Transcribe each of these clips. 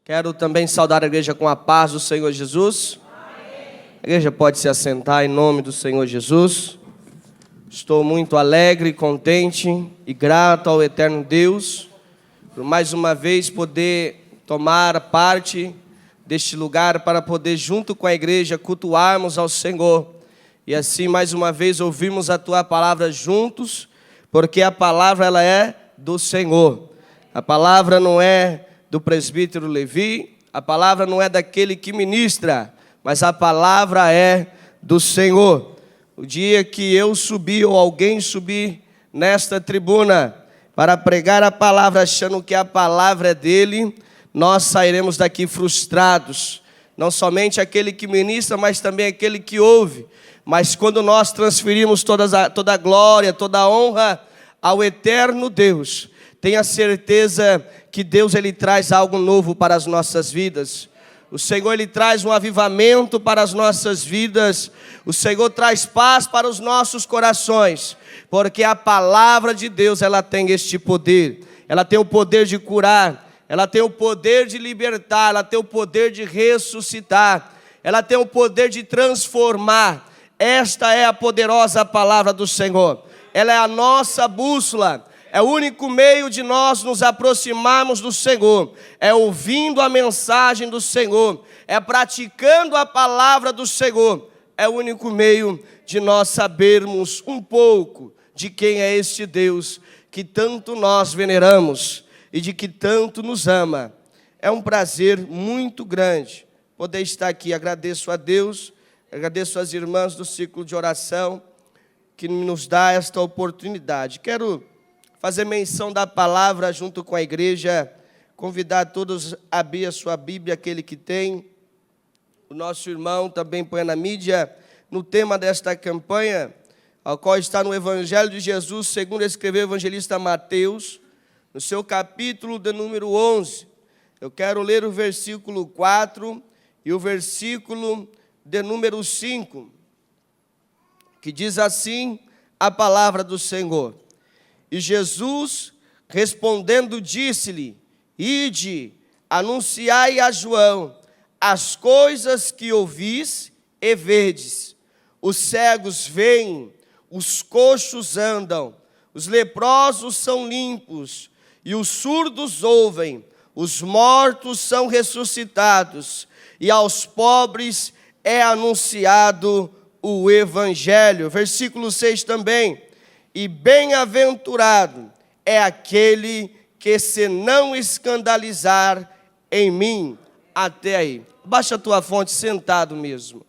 Quero também saudar a igreja com a paz do Senhor Jesus. Amém. A igreja pode se assentar em nome do Senhor Jesus. Estou muito alegre, contente e grato ao eterno Deus por mais uma vez poder tomar parte deste lugar para poder junto com a igreja cultuarmos ao Senhor. E assim mais uma vez ouvirmos a Tua palavra juntos, porque a palavra ela é do Senhor. A palavra não é do presbítero Levi, a palavra não é daquele que ministra, mas a palavra é do Senhor. O dia que eu subi ou alguém subir nesta tribuna para pregar a palavra achando que a palavra é dele, nós sairemos daqui frustrados. Não somente aquele que ministra, mas também aquele que ouve. Mas quando nós transferimos toda a glória, toda a honra ao eterno Deus, tenha certeza que Deus ele traz algo novo para as nossas vidas. O Senhor ele traz um avivamento para as nossas vidas. O Senhor traz paz para os nossos corações, porque a palavra de Deus ela tem este poder. Ela tem o poder de curar, ela tem o poder de libertar, ela tem o poder de ressuscitar, ela tem o poder de transformar. Esta é a poderosa palavra do Senhor. Ela é a nossa bússola. É o único meio de nós nos aproximarmos do Senhor, é ouvindo a mensagem do Senhor, é praticando a palavra do Senhor, é o único meio de nós sabermos um pouco de quem é este Deus que tanto nós veneramos e de que tanto nos ama. É um prazer muito grande poder estar aqui. Agradeço a Deus, agradeço às irmãs do ciclo de oração que nos dá esta oportunidade. Quero fazer menção da palavra junto com a igreja, convidar todos a abrir a sua Bíblia, aquele que tem. O nosso irmão também põe na mídia, no tema desta campanha, ao qual está no Evangelho de Jesus, segundo escreveu o evangelista Mateus, no seu capítulo de número 11. Eu quero ler o versículo 4 e o versículo de número 5, que diz assim a palavra do Senhor. E Jesus, respondendo, disse-lhe: Ide, anunciai a João as coisas que ouvis e vedes. Os cegos veem, os coxos andam, os leprosos são limpos, e os surdos ouvem, os mortos são ressuscitados, e aos pobres é anunciado o Evangelho. Versículo 6 também. E bem-aventurado é aquele que se não escandalizar em mim. Até aí. Baixa a tua fonte, sentado mesmo.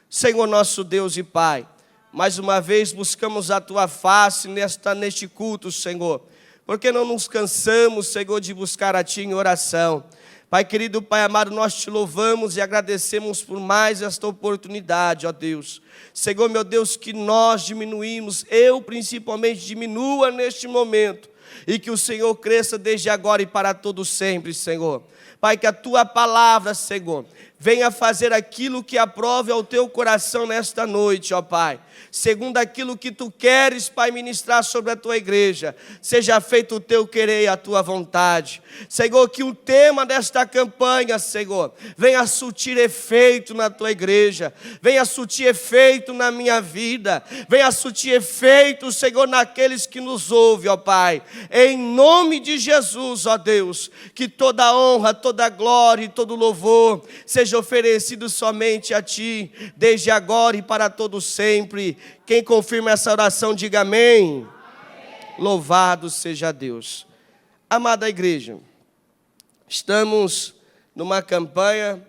Senhor nosso Deus e Pai, mais uma vez buscamos a tua face neste culto, Senhor. Porque não nos cansamos, Senhor, de buscar a ti em oração. Pai querido, Pai amado, nós te louvamos e agradecemos por mais esta oportunidade, ó Deus. Senhor, meu Deus, que nós diminuímos, eu principalmente diminua neste momento, e que o Senhor cresça desde agora e para todo sempre, Senhor. Pai, que a tua palavra, Senhor, venha fazer aquilo que aprove ao teu coração nesta noite, ó Pai. Segundo aquilo que tu queres, Pai, ministrar sobre a tua igreja, seja feito o teu querer e a tua vontade. Senhor, que o tema desta campanha, Senhor, venha surtir efeito na tua igreja, venha surtir efeito na minha vida, venha surtir efeito, Senhor, naqueles que nos ouvem, ó Pai. Em nome de Jesus, ó Deus, que toda honra, toda glória e todo louvor seja oferecido somente a Ti, desde agora e para todo sempre. Quem confirma essa oração, diga amém. Amém. Louvado seja Deus. Amada igreja, estamos numa campanha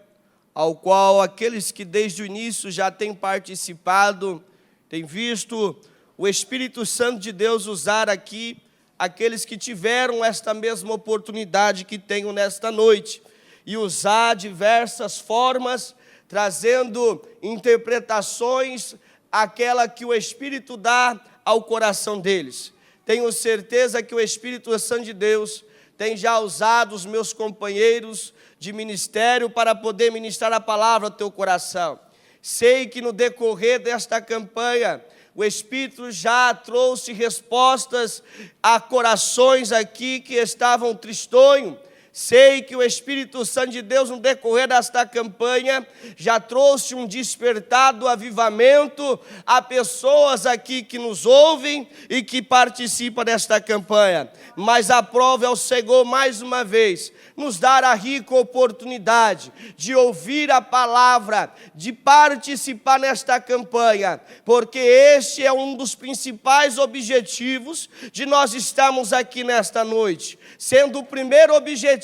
ao qual aqueles que desde o início já têm participado, têm visto o Espírito Santo de Deus usar aqui aqueles que tiveram esta mesma oportunidade que tenho nesta noite, e usar diversas formas, trazendo interpretações, aquela que o Espírito dá ao coração deles. Tenho certeza que o Espírito Santo de Deus tem já usado os meus companheiros de ministério para poder ministrar a palavra ao teu coração. Sei que no decorrer desta campanha, o Espírito já trouxe respostas a corações aqui que estavam tristonhos, Sei que o Espírito Santo de Deus, no decorrer desta campanha, já trouxe um despertar do avivamento a pessoas aqui que nos ouvem e que participam desta campanha. Mas aprove ao Senhor mais uma vez nos dar a rica oportunidade de ouvir a palavra, de participar nesta campanha, porque este é um dos principais objetivos de nós estarmos aqui nesta noite. Sendo o primeiro objetivo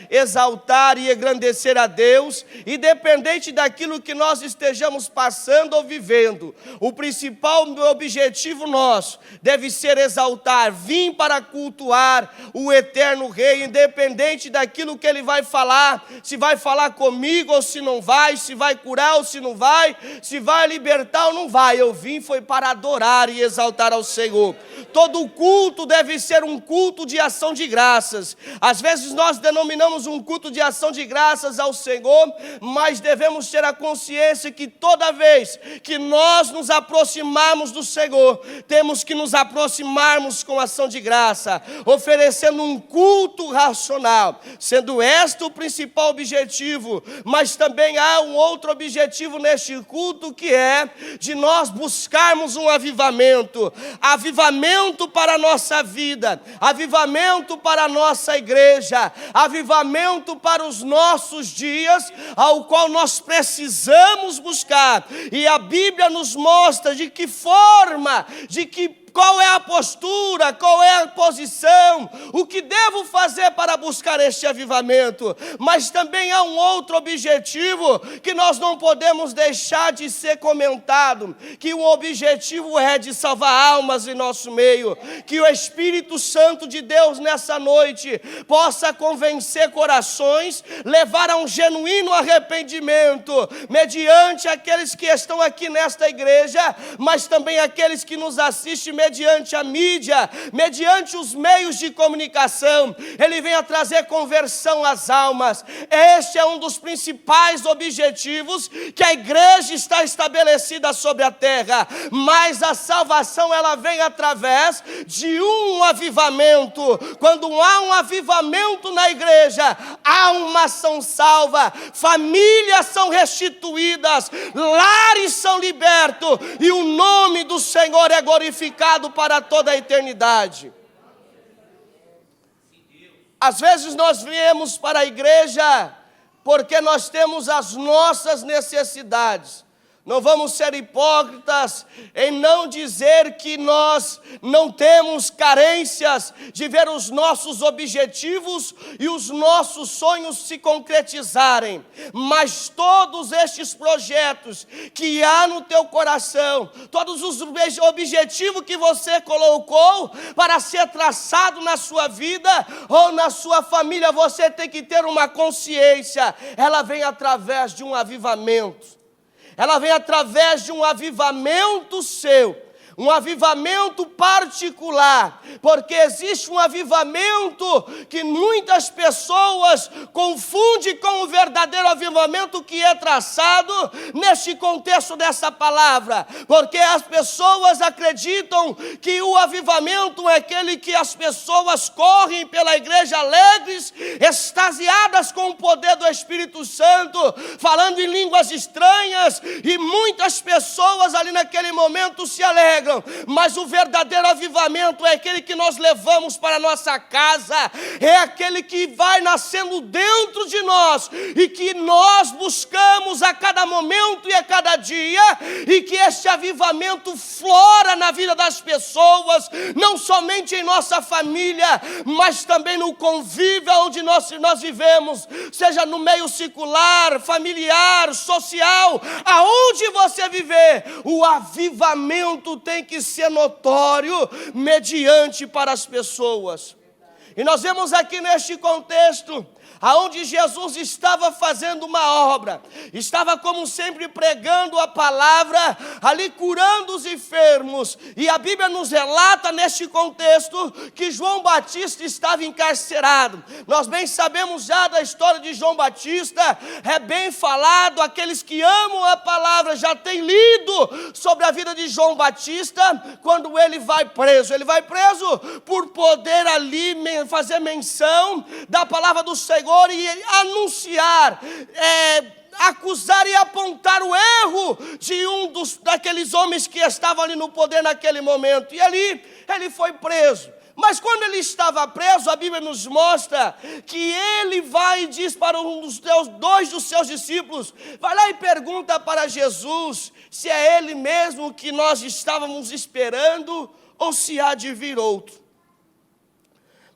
exaltar e engrandecer a Deus, independente daquilo que nós estejamos passando ou vivendo. O principal objetivo nosso deve ser exaltar, vir para cultuar o eterno Rei, independente daquilo que Ele vai falar, se vai falar comigo ou se não vai, se vai curar ou se não vai, se vai libertar ou não vai. Eu vim foi para adorar e exaltar ao Senhor. Todo culto deve ser um culto de ação de graças. Às vezes nós denominamos um culto de ação de graças ao Senhor, mas devemos ter a consciência que toda vez que nós nos aproximarmos do Senhor, temos que nos aproximarmos com ação de graça, oferecendo um culto racional, sendo este o principal objetivo. Mas também há um outro objetivo neste culto, que é de nós buscarmos um avivamento para a nossa vida, avivamento para a nossa igreja, avivamento para os nossos dias, ao qual nós precisamos buscar. E a Bíblia nos mostra de que forma, qual é a postura, qual é a posição, o que devo fazer para buscar este avivamento. Mas também há um outro objetivo que nós não podemos deixar de ser comentado, que o objetivo é de salvar almas em nosso meio, que o Espírito Santo de Deus nessa noite possa convencer corações, levar a um genuíno arrependimento, mediante aqueles que estão aqui nesta igreja, mas também aqueles que nos assistem mediante a mídia, mediante os meios de comunicação. Ele vem a trazer conversão às almas. Este é um dos principais objetivos que a igreja está estabelecida sobre a terra. Mas a salvação, ela vem através de um avivamento. Quando há um avivamento na igreja, há uma ação salva, famílias são restituídas, lares são libertos e o nome do Senhor é glorificado para toda a eternidade. Às vezes nós viemos para a igreja porque nós temos as nossas necessidades. Não vamos ser hipócritas em não dizer que nós não temos carências de ver os nossos objetivos e os nossos sonhos se concretizarem. Mas todos estes projetos que há no teu coração, todos os objetivos que você colocou para ser traçado na sua vida ou na sua família, você tem que ter uma consciência. Ela vem através de um avivamento. Ela vem através de um avivamento seu, um avivamento particular, porque existe um avivamento que muitas pessoas confundem com o verdadeiro avivamento que é traçado neste contexto dessa palavra, porque as pessoas acreditam que o avivamento é aquele que as pessoas correm pela igreja alegres, extasiadas com o poder do Espírito Santo, falando em línguas estranhas, e muitas pessoas ali naquele momento se alegram. Mas o verdadeiro avivamento é aquele que nós levamos para a nossa casa, é aquele que vai nascendo dentro de nós e que nós buscamos a cada momento e a cada dia, e que este avivamento flora na vida das pessoas, não somente em nossa família, mas também no convívio onde nós vivemos, seja no meio secular, familiar, social, aonde você viver, o avivamento tem que ser notório mediante para as pessoas. E nós vemos aqui neste contexto aonde Jesus estava fazendo uma obra, estava como sempre pregando a palavra, ali curando os enfermos, e a Bíblia nos relata neste contexto que João Batista estava encarcerado. Nós bem sabemos já da história de João Batista, é bem falado, aqueles que amam a palavra já têm lido sobre a vida de João Batista, quando ele vai preso por poder ali fazer menção da palavra do Senhor e anunciar, acusar e apontar o erro de daqueles homens que estavam ali no poder naquele momento. E ali ele foi preso. Mas quando ele estava preso, a Bíblia nos mostra que ele vai e diz para dois dos seus discípulos, vai lá e pergunta para Jesus se é ele mesmo que nós estávamos esperando ou se há de vir outro.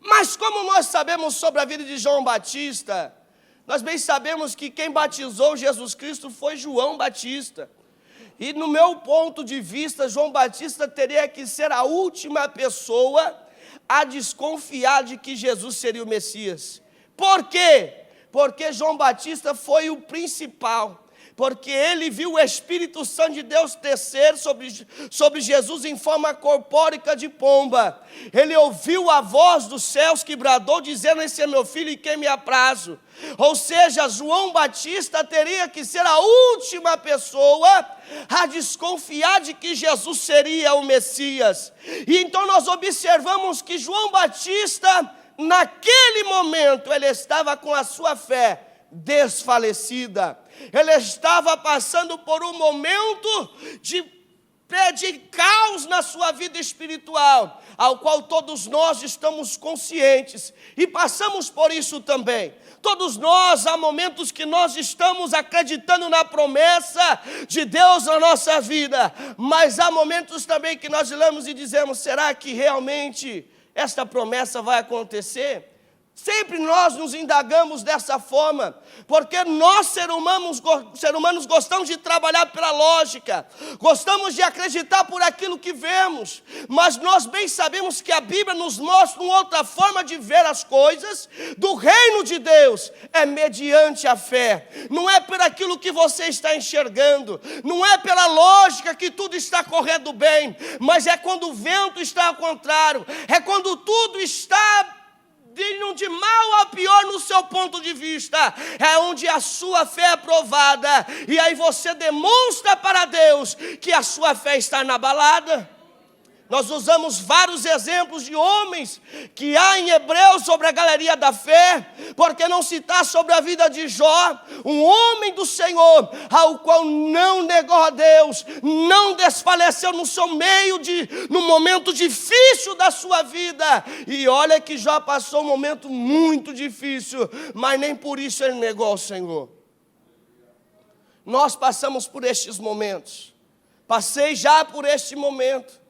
Mas como nós sabemos sobre a vida de João Batista, nós bem sabemos que quem batizou Jesus Cristo foi João Batista. E no meu ponto de vista, João Batista teria que ser a última pessoa a desconfiar de que Jesus seria o Messias. Por quê? Porque João Batista foi o principal. Porque ele viu o Espírito Santo de Deus descer sobre Jesus em forma corpórica de pomba. Ele ouviu a voz dos céus que bradou, dizendo: esse é meu filho em quem me aprazo. Ou seja, João Batista teria que ser a última pessoa a desconfiar de que Jesus seria o Messias. E então nós observamos que João Batista, naquele momento, ele estava com a sua fé desfalecida. Ele estava passando por um momento de caos na sua vida espiritual, ao qual todos nós estamos conscientes e passamos por isso também. Todos nós, há momentos que nós estamos acreditando na promessa de Deus na nossa vida, mas há momentos também que nós olhamos e dizemos: será que realmente esta promessa vai acontecer? Sempre nós nos indagamos dessa forma, porque nós, seres humanos, gostamos de trabalhar pela lógica, gostamos de acreditar por aquilo que vemos, mas nós bem sabemos que a Bíblia nos mostra uma outra forma de ver as coisas do reino de Deus, é mediante a fé, não é por aquilo que você está enxergando, não é pela lógica que tudo está correndo bem, mas é quando o vento está ao contrário, é quando tudo está de mal a pior no seu ponto de vista, é onde a sua fé é provada, e aí você demonstra para Deus que a sua fé está inabalada. Nós usamos vários exemplos de homens que há em Hebreus sobre a galeria da fé, porque não citar sobre a vida de Jó, um homem do Senhor, ao qual não negou a Deus, não desfaleceu no seu meio, no momento difícil da sua vida. E olha que Jó passou um momento muito difícil, mas nem por isso ele negou ao Senhor. Nós passamos por estes momentos, passei já por este momento.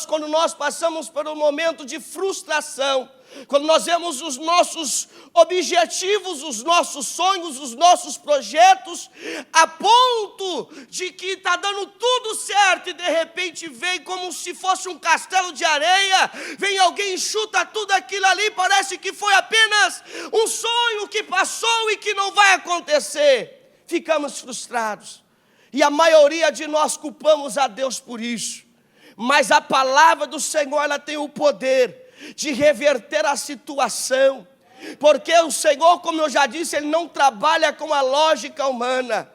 Quando nós passamos por um momento de frustração, quando nós vemos os nossos objetivos, os nossos sonhos, os nossos projetos, a ponto de que está dando tudo certo e de repente vem como se fosse um castelo de areia, vem alguém e chuta tudo aquilo ali, parece que foi apenas um sonho que passou e que não vai acontecer. Ficamos frustrados e a maioria de nós culpamos a Deus por isso. Mas a palavra do Senhor, ela tem o poder de reverter a situação, porque o Senhor, como eu já disse, Ele não trabalha com a lógica humana,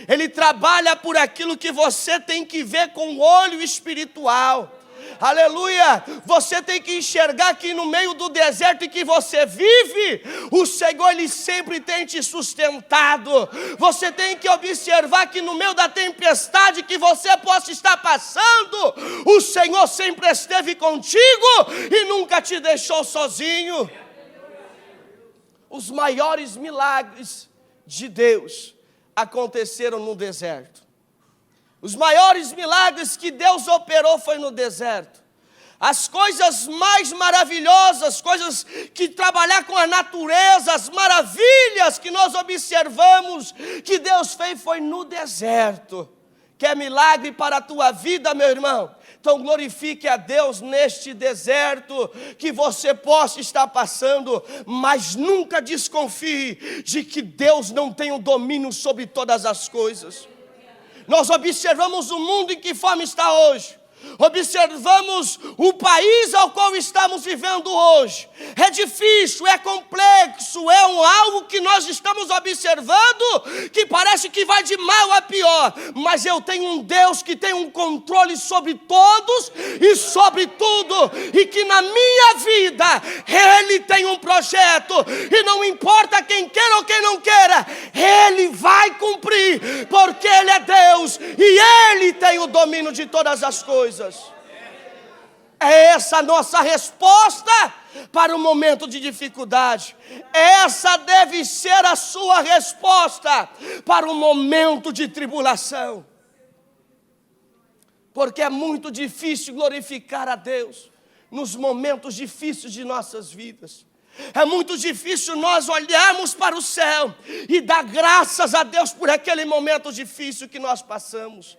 Ele trabalha por aquilo que você tem que ver com o olho espiritual. Aleluia, você tem que enxergar que no meio do deserto em que você vive, o Senhor, Ele sempre tem te sustentado. Você tem que observar que no meio da tempestade que você possa estar passando, o Senhor sempre esteve contigo e nunca te deixou sozinho. Os maiores milagres de Deus aconteceram no deserto. Os maiores milagres que Deus operou foi no deserto. As coisas mais maravilhosas, coisas que trabalhar com a natureza, as maravilhas que nós observamos que Deus fez foi no deserto. Quer milagre para a tua vida, meu irmão? Então glorifique a Deus neste deserto que você possa estar passando, mas nunca desconfie de que Deus não tem o domínio sobre todas as coisas. Nós observamos o mundo em que forma está hoje. Observamos o país ao qual estamos vivendo hoje. É difícil, é complexo, é algo que nós estamos observando que parece que vai de mal a pior. Mas eu tenho um Deus que tem um controle sobre todos e sobre tudo, e que na minha vida Ele tem um projeto, e não importa quem queira ou quem não queira, Ele vai cumprir, porque Ele é Deus e Ele tem o domínio de todas as coisas. É essa a nossa resposta para o momento de dificuldade. Essa deve ser a sua resposta para o momento de tribulação. Porque é muito difícil glorificar a Deus nos momentos difíceis de nossas vidas. É muito difícil nós olharmos para o céu e dar graças a Deus por aquele momento difícil que nós passamos.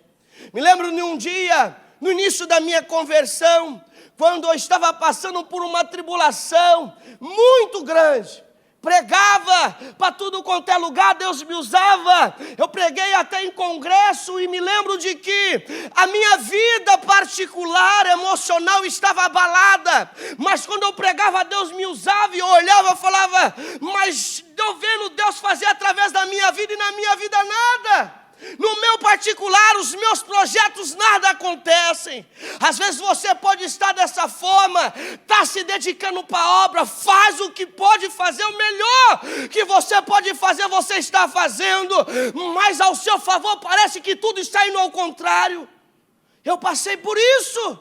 Me lembro de um dia, no início da minha conversão, quando eu estava passando por uma tribulação muito grande. Pregava para tudo quanto é lugar, Deus me usava. Eu preguei até em congresso e me lembro de que a minha vida particular, emocional, estava abalada. Mas quando eu pregava, Deus me usava, e eu olhava e falava, mas eu vendo Deus fazer através da minha vida, e na minha vida nada. No meu particular, os meus projetos nada acontecem. Às vezes você pode estar dessa forma, está se dedicando para a obra, faz o que pode fazer, o melhor que você pode fazer, você está fazendo, mas ao seu favor parece que tudo está indo ao contrário. Eu passei por isso,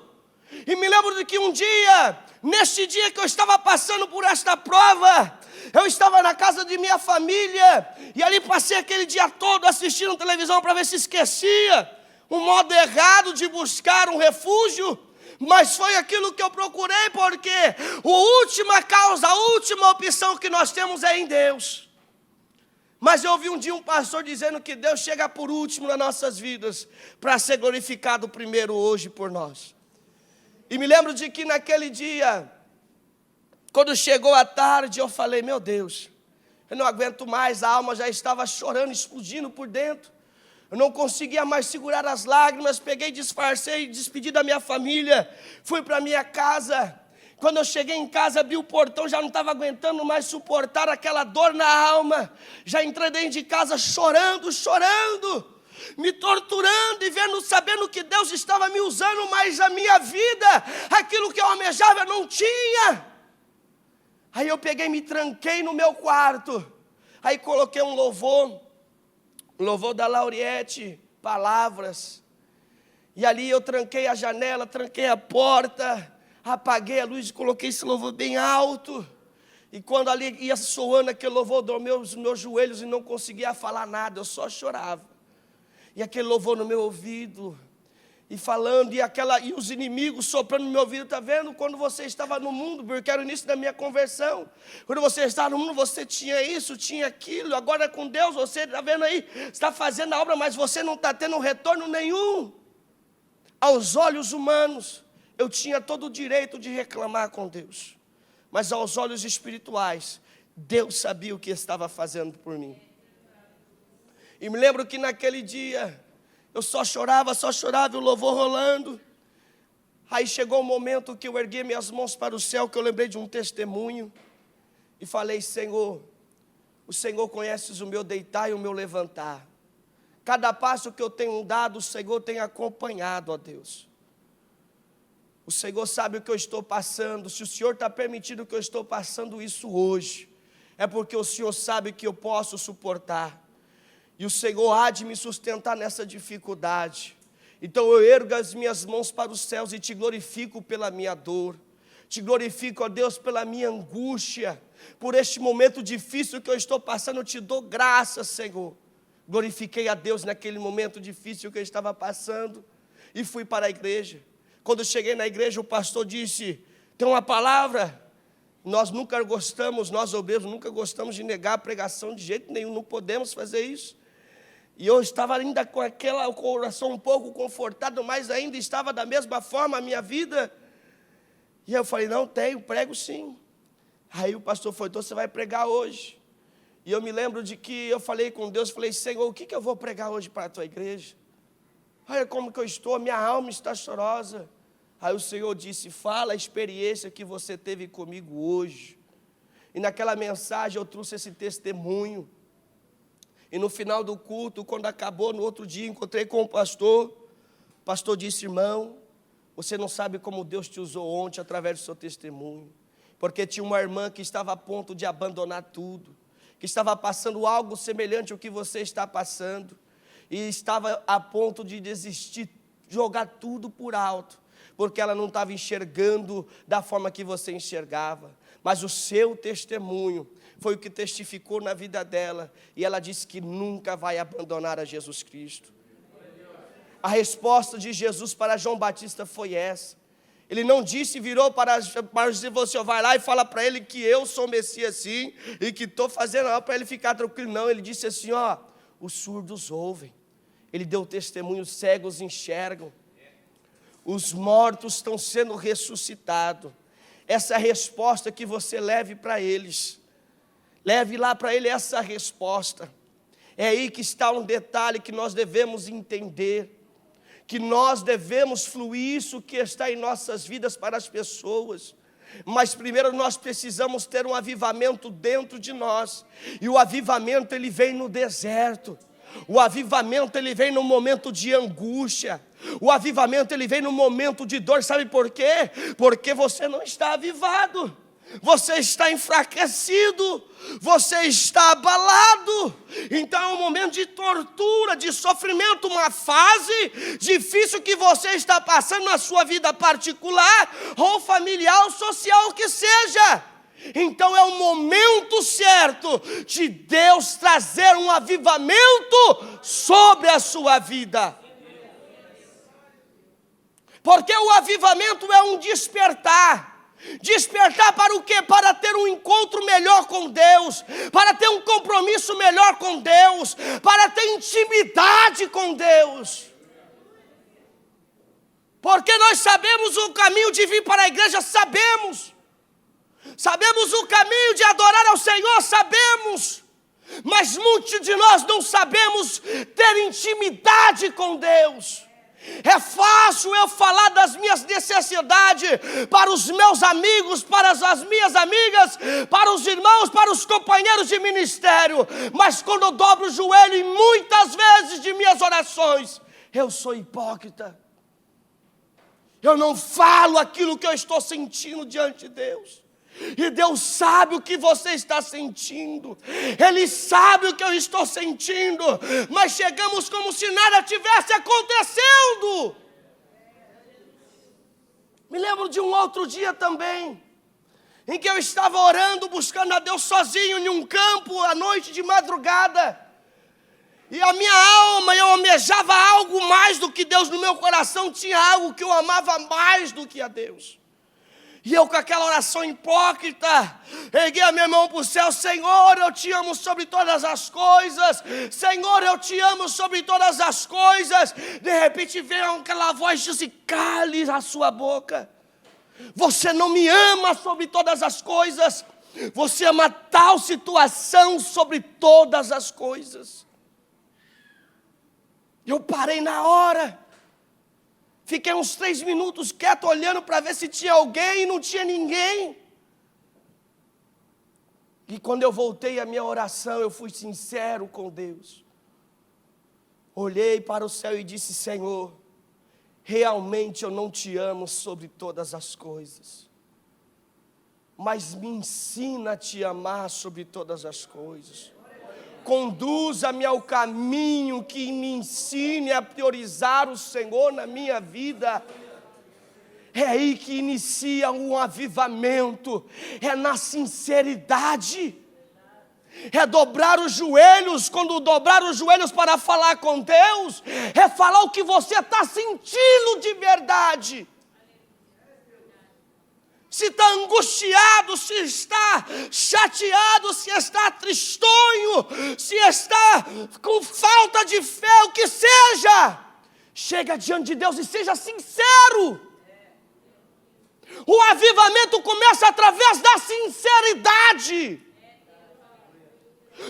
e me lembro de que um dia, neste dia que eu estava passando por esta prova, eu estava na casa de minha família, e ali passei aquele dia todo assistindo televisão para ver se esquecia um modo errado de buscar um refúgio, mas foi aquilo que eu procurei, porque a última causa, a última opção que nós temos é em Deus. Mas eu ouvi um dia um pastor dizendo que Deus chega por último nas nossas vidas, para ser glorificado primeiro hoje por nós. E me lembro de que naquele dia, quando chegou a tarde, eu falei, meu Deus, eu não aguento mais, a alma já estava chorando, explodindo por dentro. Eu não conseguia mais segurar as lágrimas, peguei, disfarcei, despedi da minha família, fui para minha casa. Quando eu cheguei em casa, abri o portão, já não estava aguentando mais suportar aquela dor na alma. Já entrei dentro de casa chorando, me torturando e sabendo que Deus estava me usando, mas a minha vida, aquilo que eu almejava, eu não tinha. Aí eu peguei, me tranquei no meu quarto, aí coloquei um louvor da Lauriette, Palavras, e ali eu tranquei a janela, tranquei a porta, apaguei a luz e coloquei esse louvor bem alto, e quando ali ia soando aquele louvor, dormeu os meus joelhos e não conseguia falar nada, eu só chorava, e aquele louvor no meu ouvido, e falando, e os inimigos soprando no meu ouvido, está vendo? Quando você estava no mundo, porque era o início da minha conversão, quando você estava no mundo, você tinha isso, tinha aquilo, agora com Deus, você está vendo aí, está fazendo a obra, mas você não está tendo retorno nenhum. Aos olhos humanos, eu tinha todo o direito de reclamar com Deus, mas aos olhos espirituais, Deus sabia o que estava fazendo por mim. E me lembro que naquele dia, eu só chorava, e o louvor rolando. Aí chegou um momento que eu ergui minhas mãos para o céu, que eu lembrei de um testemunho, e falei, Senhor, o Senhor conhece o meu deitar e o meu levantar. Cada passo que eu tenho dado, o Senhor tem acompanhado, ó Deus. O Senhor sabe o que eu estou passando. Se o Senhor está permitindo que eu estou passando isso hoje, é porque o Senhor sabe que eu posso suportar. E o Senhor há de me sustentar nessa dificuldade. Então eu ergo as minhas mãos para os céus e te glorifico pela minha dor. Te glorifico, ó Deus, pela minha angústia. Por este momento difícil que eu estou passando, eu te dou graças, Senhor. Glorifiquei a Deus naquele momento difícil que eu estava passando. E fui para a igreja. Quando eu cheguei na igreja, o pastor disse, tem uma palavra. Nós nunca gostamos, nós obreiros nunca gostamos de negar a pregação de jeito nenhum. Não podemos fazer isso. E eu estava ainda com o coração um pouco confortado, mas ainda estava da mesma forma a minha vida. E eu falei, não tenho, prego sim. Aí o pastor falou, então você vai pregar hoje. E eu me lembro de que eu falei com Deus, falei, Senhor, o que eu vou pregar hoje para a tua igreja? Olha como que eu estou, minha alma está chorosa. Aí o Senhor disse, fala a experiência que você teve comigo hoje. E naquela mensagem eu trouxe esse testemunho. E no final do culto, quando acabou, no outro dia, encontrei com o pastor disse, irmão, você não sabe como Deus te usou ontem através do seu testemunho. Porque tinha uma irmã que estava a ponto de abandonar tudo, que estava passando algo semelhante ao que você está passando, e estava a ponto de desistir, jogar tudo por alto, porque ela não estava enxergando da forma que você enxergava. Mas o seu testemunho foi o que testificou na vida dela, e ela disse que nunca vai abandonar a Jesus Cristo. A resposta de Jesus para João Batista foi essa. Ele não disse, virou para dizer, você vai lá e fala para ele que eu sou Messias sim, e que estou fazendo algo para ele ficar tranquilo. Não, ele disse assim, os surdos ouvem. Ele deu testemunho, os cegos enxergam. Os mortos estão sendo ressuscitados. Essa é a resposta que você leve para eles. Leve lá para ele essa resposta. É aí que está um detalhe que nós devemos entender. Que nós devemos fluir isso que está em nossas vidas para as pessoas. Mas primeiro nós precisamos ter um avivamento dentro de nós. E o avivamento ele vem no deserto. O avivamento ele vem no momento de angústia. O avivamento ele vem no momento de dor. Sabe por quê? Porque você não está avivado. Você está enfraquecido, você está abalado. Então é um momento de tortura, de sofrimento, uma fase difícil que você está passando na sua vida particular, ou familiar, ou social, o que seja. Então é o momento certo de Deus trazer um avivamento sobre a sua vida. Porque o avivamento é um despertar. Despertar para o quê? Para ter um encontro melhor com Deus, para ter um compromisso melhor com Deus, para ter intimidade com Deus. Porque nós sabemos o caminho de vir para a igreja, sabemos o caminho de adorar ao Senhor, sabemos, mas muitos de nós não sabemos ter intimidade com Deus. É fácil eu falar das minhas necessidades para os meus amigos, para as minhas amigas, para os irmãos, para os companheiros de ministério. Mas quando eu dobro o joelho em muitas vezes de minhas orações, eu sou hipócrita. Eu não falo aquilo que eu estou sentindo diante de Deus. E Deus sabe o que você está sentindo. Ele sabe o que eu estou sentindo. Mas chegamos como se nada tivesse acontecendo. Me lembro de um outro dia também, em que eu estava orando, buscando a Deus sozinho em um campo, à noite de madrugada. E a minha alma, eu almejava algo mais do que Deus no meu coração. Tinha algo que eu amava mais do que a Deus. E eu com aquela oração hipócrita, erguei a minha mão para o céu, Senhor, eu te amo sobre todas as coisas, Senhor, eu te amo sobre todas as coisas. De repente veio aquela voz e disse, cale a sua boca, você não me ama sobre todas as coisas, você ama tal situação sobre todas as coisas. Eu parei na hora. Fiquei uns 3 minutos quieto, olhando para ver se tinha alguém, e não tinha ninguém. E quando eu voltei à minha oração, eu fui sincero com Deus. Olhei para o céu e disse, Senhor, realmente eu não te amo sobre todas as coisas. Mas me ensina a te amar sobre todas as coisas. Conduza-me ao caminho que me ensine a priorizar o Senhor na minha vida. É aí que inicia um avivamento, é na sinceridade, é dobrar os joelhos. Quando dobrar os joelhos para falar com Deus, é falar o que você está sentindo de verdade. se está angustiado, se está chateado, se está tristonho, se está com falta de fé, o que seja, chega diante de Deus e seja sincero. O avivamento começa através da sinceridade.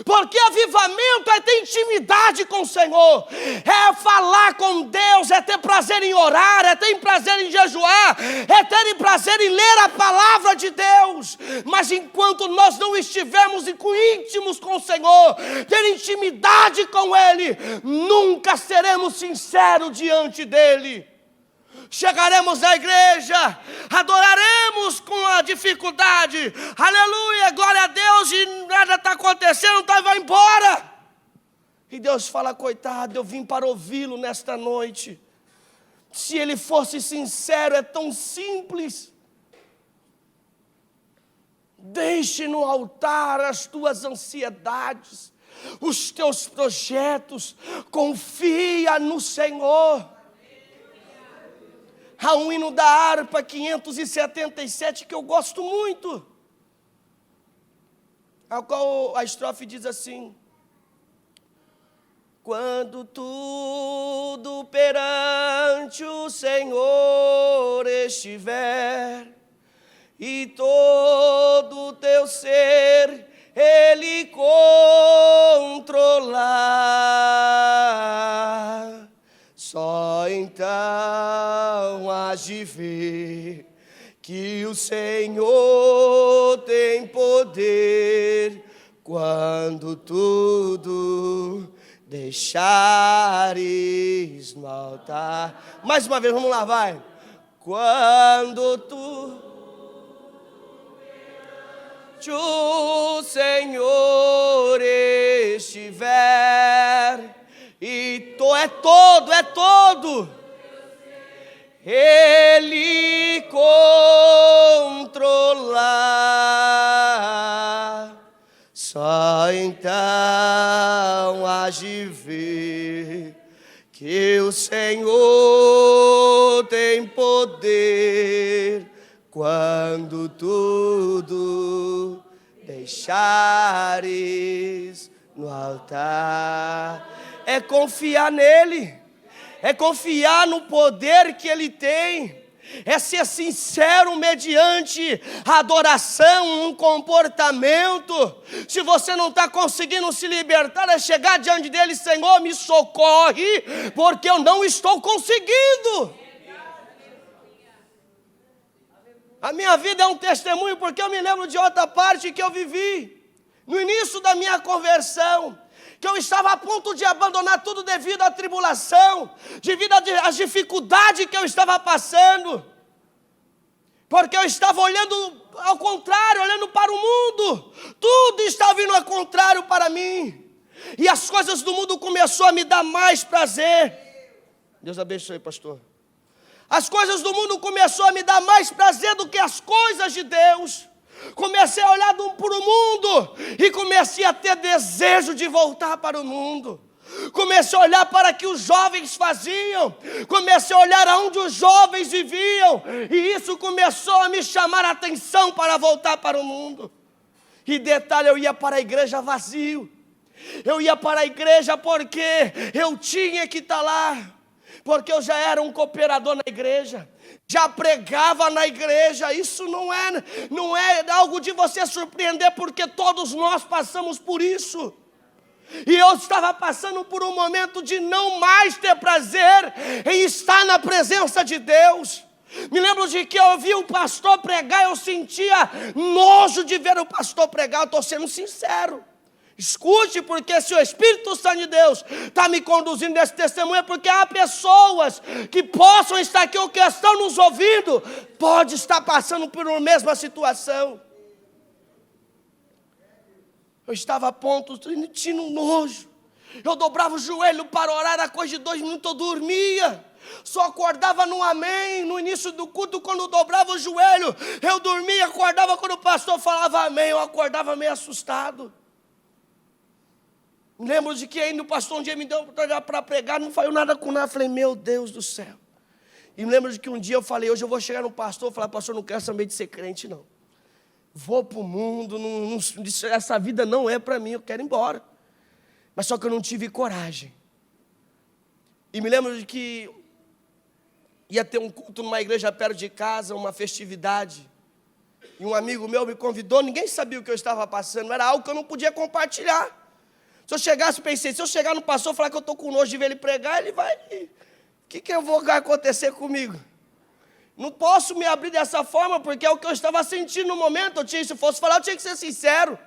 Porque avivamento é ter intimidade com o Senhor, é falar com Deus, é ter prazer em orar, é ter prazer em jejuar, é ter prazer em ler a palavra de Deus. Mas enquanto nós não estivermos íntimos com o Senhor, ter intimidade com Ele, nunca seremos sinceros diante dEle. Chegaremos na igreja, adoraremos com a dificuldade, aleluia, glória a Deus, e nada está acontecendo, então vai embora. E Deus fala, coitado, eu vim para ouvi-lo nesta noite. Se ele fosse sincero, é tão simples. Deixe no altar as tuas ansiedades, os teus projetos, confia no Senhor. Há um hino da harpa 577 que eu gosto muito, a qual a estrofe diz assim: quando tudo perante o Senhor estiver, e todo o teu ser Ele controlar, só então hás de ver que o Senhor tem poder, quando tudo deixares no altar. Mais uma vez, vamos lá, vai. Quando o Senhor estiver, e é todo, Ele controlar, só então hás de ver que o Senhor tem poder, quando tudo deixares no altar. É confiar nele, é confiar no poder que ele tem, é ser sincero mediante a adoração, um comportamento. Se você não está conseguindo se libertar, é chegar diante dele: Senhor, me socorre, porque eu não estou conseguindo. A minha vida é um testemunho, porque eu me lembro de outra parte que eu vivi, no início da minha conversão, que eu estava a ponto de abandonar tudo devido à tribulação, devido às dificuldades que eu estava passando, porque eu estava olhando ao contrário, olhando para o mundo, tudo estava vindo ao contrário para mim, e as coisas do mundo começaram a me dar mais prazer. Deus abençoe, pastor. As coisas do mundo começaram a me dar mais prazer do que as coisas de Deus. Comecei a olhar para o mundo e comecei a ter desejo de voltar para o mundo. Comecei a olhar para o que os jovens faziam, comecei a olhar aonde os jovens viviam, e isso começou a me chamar a atenção para voltar para o mundo. E detalhe, eu ia para a igreja vazio, eu ia para a igreja porque eu tinha que estar lá, porque eu já era um cooperador na igreja, já pregava na igreja. Isso não é algo de você surpreender, porque todos nós passamos por isso. E eu estava passando por um momento de não mais ter prazer em estar na presença de Deus. Me lembro de que eu ouvi o pastor pregar, eu sentia nojo de ver o pastor pregar. Eu estou sendo sincero. Escute, porque se o Espírito Santo de Deus está me conduzindo nesse testemunho, é porque há pessoas que possam estar aqui ou que estão nos ouvindo, pode estar passando por uma mesma situação. Eu estava a ponto, tinha um nojo. Eu dobrava o joelho para orar, a coisa de 2 minutos eu dormia. Só acordava no amém, no início do culto, quando eu dobrava o joelho. Eu dormia, acordava quando o pastor falava amém, eu acordava meio assustado. Lembro de que ainda o pastor um dia me deu para pregar, não falou nada com nada. Falei, meu Deus do céu, E me lembro de que um dia eu falei, hoje eu vou chegar no pastor e falar, pastor, não quero saber de ser crente, não. Vou para o mundo, essa vida não é para mim, eu quero ir embora. Mas só que eu não tive coragem. E me lembro de que ia ter um culto numa igreja perto de casa, uma festividade. E um amigo meu me convidou, ninguém sabia o que eu estava passando, era algo que eu não podia compartilhar. Se eu chegasse, pensei, se eu chegar no pastor e falar que eu estou com nojo de ver ele pregar, ele vai... O que vai acontecer comigo? Não posso me abrir dessa forma, porque é o que eu estava sentindo no momento. Se fosse falar, eu tinha que ser sincero.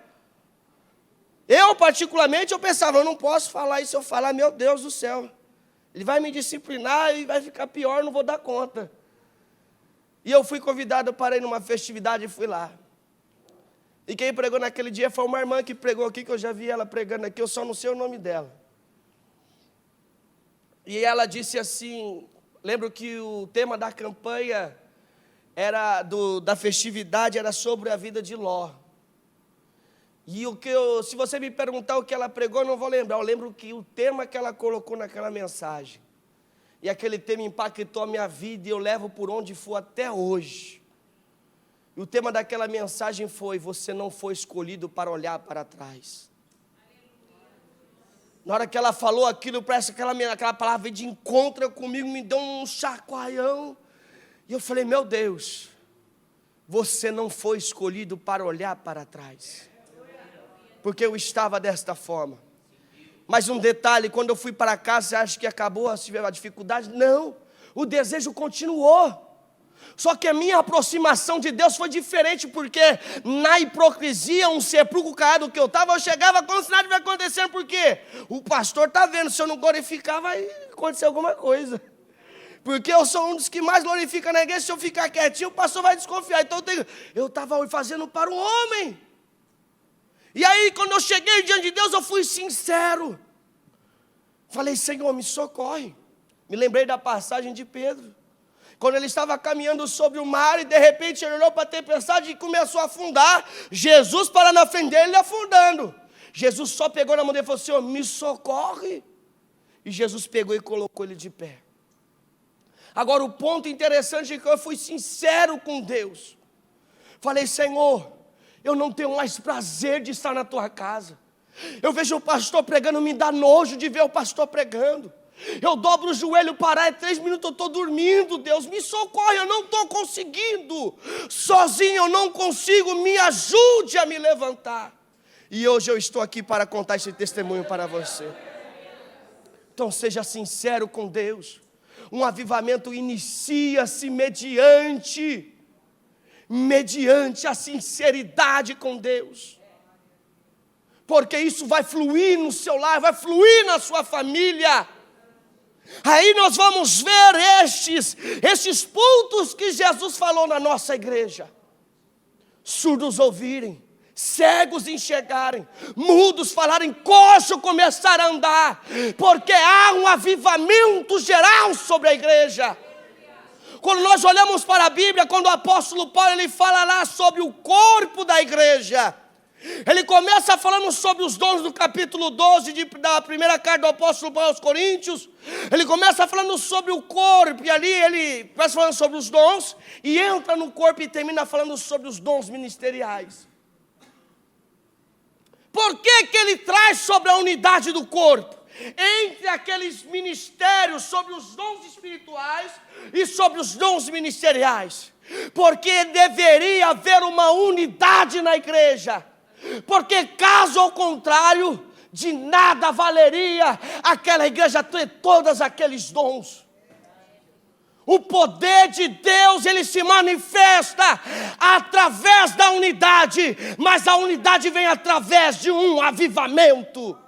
Eu, particularmente, eu pensava, eu não posso falar isso. Se eu falar, meu Deus do céu, ele vai me disciplinar e vai ficar pior, não vou dar conta. E eu fui convidado para ir numa festividade e fui lá. E quem pregou naquele dia foi uma irmã que pregou aqui, que eu já vi ela pregando aqui, eu só não sei o nome dela. E ela disse assim, lembro que o tema da campanha da festividade era sobre a vida de Ló. E se você me perguntar o que ela pregou, eu não vou lembrar. Eu lembro que o tema que ela colocou naquela mensagem. E aquele tema impactou a minha vida e eu levo por onde for até hoje. E o tema daquela mensagem foi, você não foi escolhido para olhar para trás. Na hora que ela falou aquilo, parece que aquela palavra veio de encontro comigo, me deu um chacoalhão. E eu falei, meu Deus, você não foi escolhido para olhar para trás. Porque eu estava desta forma. Mas um detalhe, quando eu fui para casa, você acha que acabou a dificuldade? Não, o desejo continuou. Só que a minha aproximação de Deus foi diferente, porque na hipocrisia, um sepulcro caiado que eu estava, eu chegava como se nada estivesse acontecendo, porque o pastor está vendo, se eu não glorificar, vai acontecer alguma coisa. Porque eu sou um dos que mais glorifica na igreja, se eu ficar quietinho, o pastor vai desconfiar. Então eu estava fazendo para o homem. E aí, quando eu cheguei diante de Deus, eu fui sincero. Falei, Senhor, me socorre. Me lembrei da passagem de Pedro. Quando ele estava caminhando sobre o mar e de repente ele olhou para a tempestade e começou a afundar. Jesus para na frente dele afundando. Jesus só pegou na mão dele e falou, Senhor, me socorre. E Jesus pegou e colocou ele de pé. Agora o ponto interessante é que eu fui sincero com Deus. Falei, Senhor, eu não tenho mais prazer de estar na tua casa. Eu vejo o pastor pregando, me dá nojo de ver o pastor pregando. Eu dobro o joelho, parar, 3 minutos eu estou dormindo, Deus, me socorre, eu não estou conseguindo. Sozinho eu não consigo, me ajude a me levantar. E hoje eu estou aqui para contar esse testemunho para você. Então seja sincero com Deus. Um avivamento inicia-se mediante a sinceridade com Deus. Porque isso vai fluir no seu lar, vai fluir na sua família. Aí nós vamos ver estes pontos que Jesus falou na nossa igreja. Surdos ouvirem, cegos enxergarem, mudos falarem, coxo começar a andar. Porque há um avivamento geral sobre a igreja. Quando nós olhamos para a Bíblia, quando o apóstolo Paulo ele fala lá sobre o corpo da igreja, ele começa falando sobre os dons do capítulo 12 da primeira carta do apóstolo Paulo aos Coríntios. Ele começa falando sobre o corpo, e ali ele começa falando sobre os dons, e entra no corpo e termina falando sobre os dons ministeriais. Por que ele traz sobre a unidade do corpo? Entre aqueles ministérios, sobre os dons espirituais e sobre os dons ministeriais. Porque deveria haver uma unidade na igreja. Porque caso ao contrário, de nada valeria aquela igreja ter todos aqueles dons. O poder de Deus, ele se manifesta através da unidade, mas a unidade vem através de um avivamento.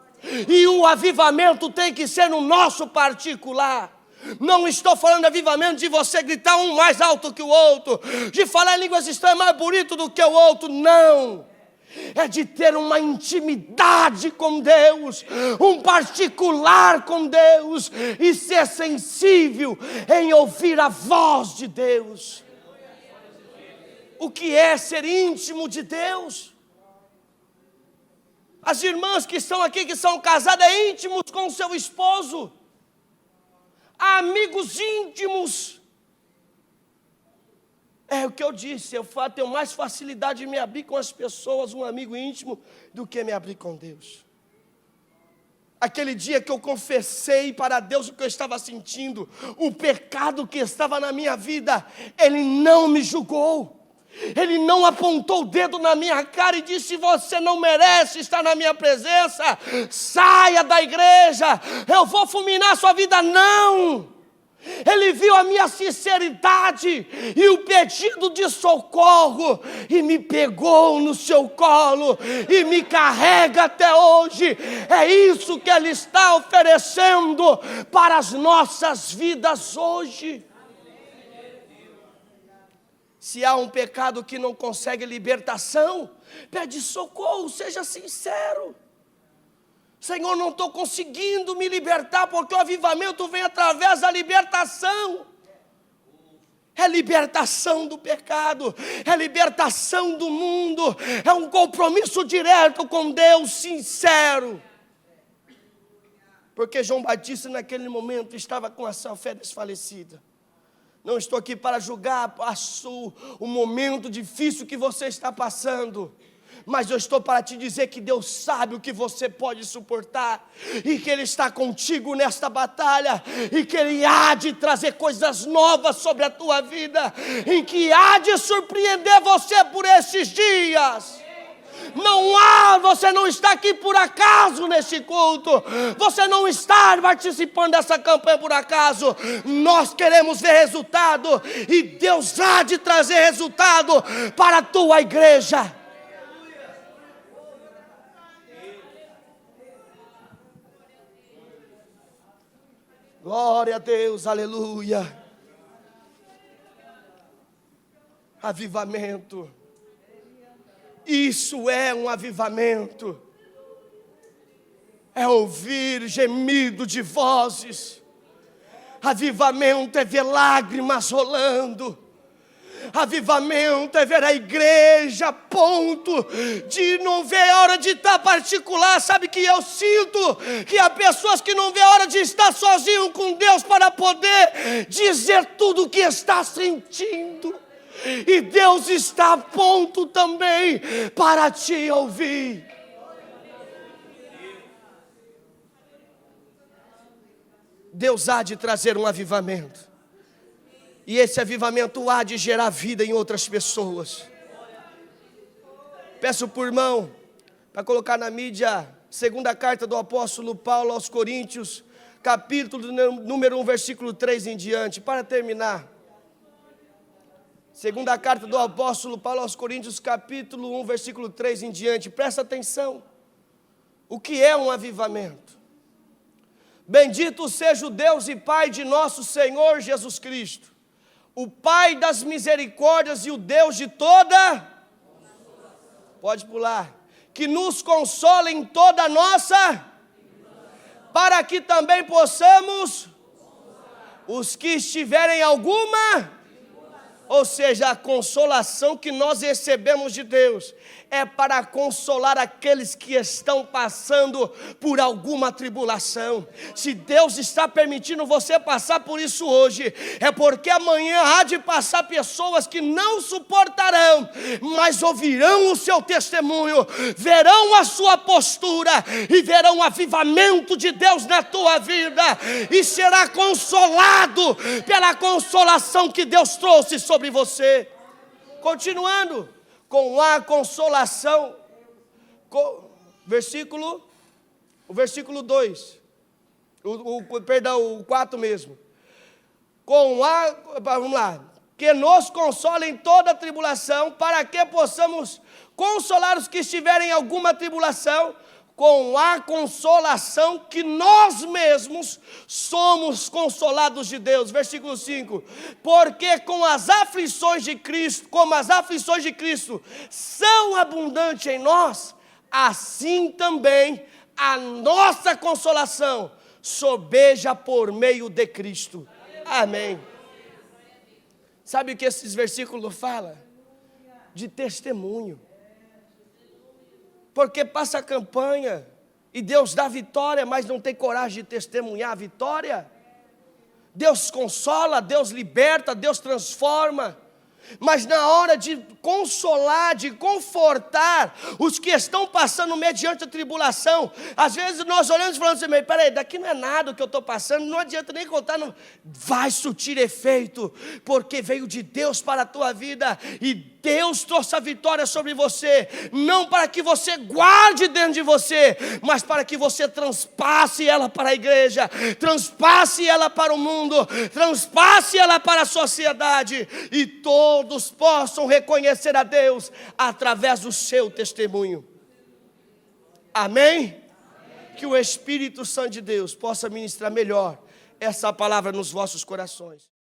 E o avivamento tem que ser no nosso particular. Não estou falando de avivamento de você gritar um mais alto que o outro, de falar em línguas estranhas mais bonito do que o outro, não. É de ter uma intimidade com Deus, um particular com Deus, e ser sensível em ouvir a voz de Deus. O que é ser íntimo de Deus? As irmãs que estão aqui, que são casadas, íntimos com o seu esposo, amigos íntimos, É o que eu disse, eu tenho mais facilidade de me abrir com as pessoas, um amigo íntimo, do que me abrir com Deus. Aquele dia que eu confessei para Deus o que eu estava sentindo, o pecado que estava na minha vida, Ele não me julgou. Ele não apontou o dedo na minha cara e disse: você não merece estar na minha presença, saia da igreja, eu vou fulminar sua vida. Não! Ele viu a minha sinceridade e o pedido de socorro e me pegou no seu colo e me carrega até hoje. É isso que Ele está oferecendo para as nossas vidas hoje. Se há um pecado que não consegue libertação, pede socorro, seja sincero. Senhor, não estou conseguindo me libertar, porque o avivamento vem através da libertação. É libertação do pecado, é libertação do mundo, é um compromisso direto com Deus, sincero. Porque João Batista naquele momento estava com a sua fé desfalecida. Não estou aqui para julgar o momento difícil que você está passando, mas eu estou para te dizer que Deus sabe o que você pode suportar, e que Ele está contigo nesta batalha, e que Ele há de trazer coisas novas sobre a tua vida, em que há de surpreender você por esses dias. Você não está aqui por acaso neste culto, você não está participando dessa campanha por acaso. Nós queremos ver resultado, e Deus há de trazer resultado para a tua igreja. Glória a Deus, aleluia. Avivamento. Isso é um avivamento. É ouvir gemido de vozes. Avivamento é ver lágrimas rolando. Avivamento é ver a igreja a ponto de não ver a hora de estar particular. Sabe que eu sinto que há pessoas que não vê a hora de estar sozinho com Deus para poder dizer tudo o que está sentindo. E Deus está a ponto também para te ouvir. Deus há de trazer um avivamento. E esse avivamento há de gerar vida em outras pessoas. Peço por irmão, para colocar na mídia, segunda carta do apóstolo Paulo aos Coríntios, capítulo número 1, versículo 3 em diante, para terminar. Segunda carta do apóstolo Paulo aos Coríntios, capítulo 1, versículo 3 em diante. Presta atenção. O que é um avivamento? Bendito seja o Deus e Pai de nosso Senhor Jesus Cristo, o Pai das misericórdias e o Deus de toda... Pode pular. Que nos consola em toda a nossa... Para que também possamos... Os que estiverem alguma... Ou seja, a consolação que nós recebemos de Deus é para consolar aqueles que estão passando por alguma tribulação. Se Deus está permitindo você passar por isso hoje, é porque amanhã há de passar pessoas que não suportarão, mas ouvirão o seu testemunho, verão a sua postura e verão o avivamento de Deus na tua vida, e será consolado pela consolação que Deus trouxe sobre você. Continuando, com a consolação, o versículo 2, o 4 mesmo. Vamos lá. Que nos consola em toda tribulação, para que possamos consolar os que estiverem em alguma tribulação, com a consolação que nós mesmos somos consolados de Deus. Versículo 5. Porque como as aflições de Cristo são abundantes em nós, assim também a nossa consolação sobeja por meio de Cristo. Amém. Sabe o que esses versículos falam? De testemunho. Porque passa a campanha e Deus dá vitória, mas não tem coragem de testemunhar a vitória. Deus consola, Deus liberta, Deus transforma. Mas na hora de consolar, de confortar os que estão passando mediante a tribulação, às vezes nós olhamos e falamos assim, peraí, daqui não é nada o que eu estou passando, não adianta nem contar, não. Vai surtir efeito, porque veio de Deus para a tua vida, e Deus trouxe a vitória sobre você, não para que você guarde dentro de você, mas para que você transpasse ela para a igreja, transpasse ela para o mundo, transpasse ela para a sociedade, e todos possam reconhecer a Deus através do seu testemunho. Amém? Que o Espírito Santo de Deus possa ministrar melhor essa palavra nos vossos corações.